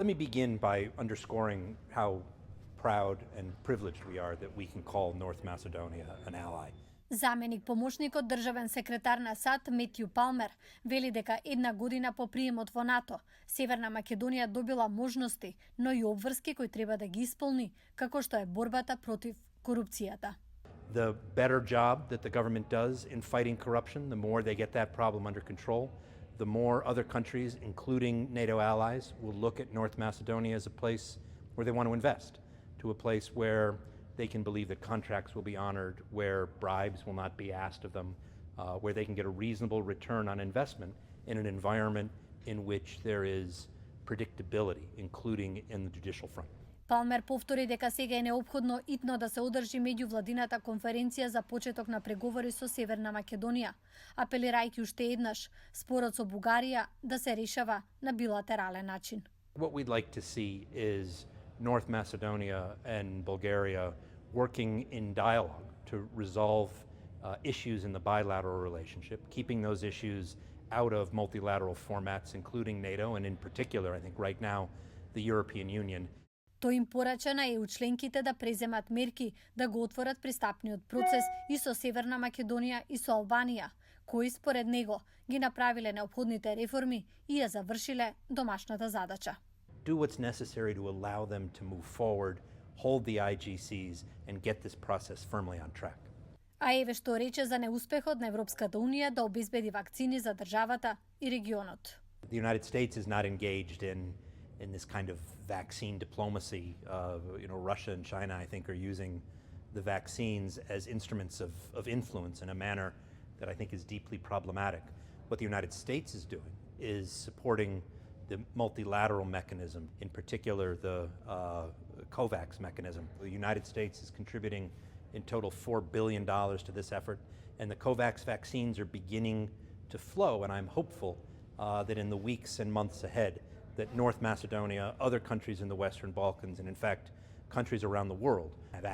Let me begin by underscoring how proud and privileged we are that we can call North Macedonia an ally. Заменик помошникот државен секретар на САД Метју Палмер вели дека една година по приемот во НАТО, Северна Македонија добила можности, но и обврски кои треба да ги исполни, како што е борбата против корупцијата. The better job that the government does in fighting corruption, the more they get that problem under control, the more other countries, including NATO allies, will look at North Macedonia as a place where they want to invest, to a place where they can believe that contracts will be honored, where bribes will not be asked of them, where they can get a reasonable return on investment in an environment in which there is predictability, including in the judicial front. Палмер повтори дека сега е неопходно итно да се одржи меѓувладината конференција за почеток на преговори со Северна Македонија, апелирајќи уште еднаш спорот со Бугарија да се решава на билатерален начин. What we'd like to see is North Macedonia and Bulgaria working in dialogue to resolve issues in the bilateral relationship, keeping those issues out of multilateral formats, including NATO, and in particular, I think right now, the European Union. Тој им порача на ЕУ членките да преземат мерки да го отворат пристапниот процес и со Северна Македонија и со Албанија, кои според него ги направиле неопходните реформи и ја завршиле домашната задача. Do what's necessary to allow them to move forward, hold the IGCs, and get this process firmly on track. А еве што рече за неуспехот на Европската Унија да обезбеди вакцини за државата и регионот. The United States is not engaged in this kind of vaccine diplomacy. Russia and China, I think, are using the vaccines as instruments of influence in a manner that I think is deeply problematic. What the United States is doing is supporting the multilateral mechanism, in particular the COVAX mechanism. The United States is contributing in total $4 billion to this effort, and the COVAX vaccines are beginning to flow, and I'm hopeful that in the weeks and months ahead, that North Macedonia, other countries in the Western Balkans, and in fact, countries around the world have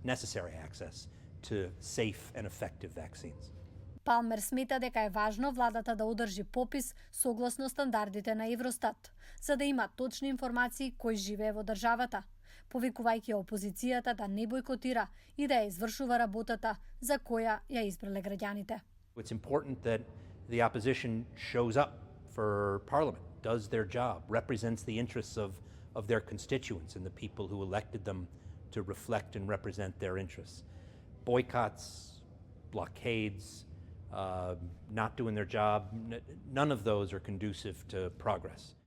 necessary access to safe and effective vaccines. Палмер смета дека е важно владата да одржи попис согласно стандардите на Евростат, за да има точни информации кој живее во државата, повикувајќи опозицијата да не бойкотира и да ја извршува работата за која ја избрале граѓаните. It's important that the opposition shows up for parliament, does their job, represents the interests of their constituents and the people who elected them to reflect and represent their interests. Boycotts, blockades, not doing their job, none of those are conducive to progress.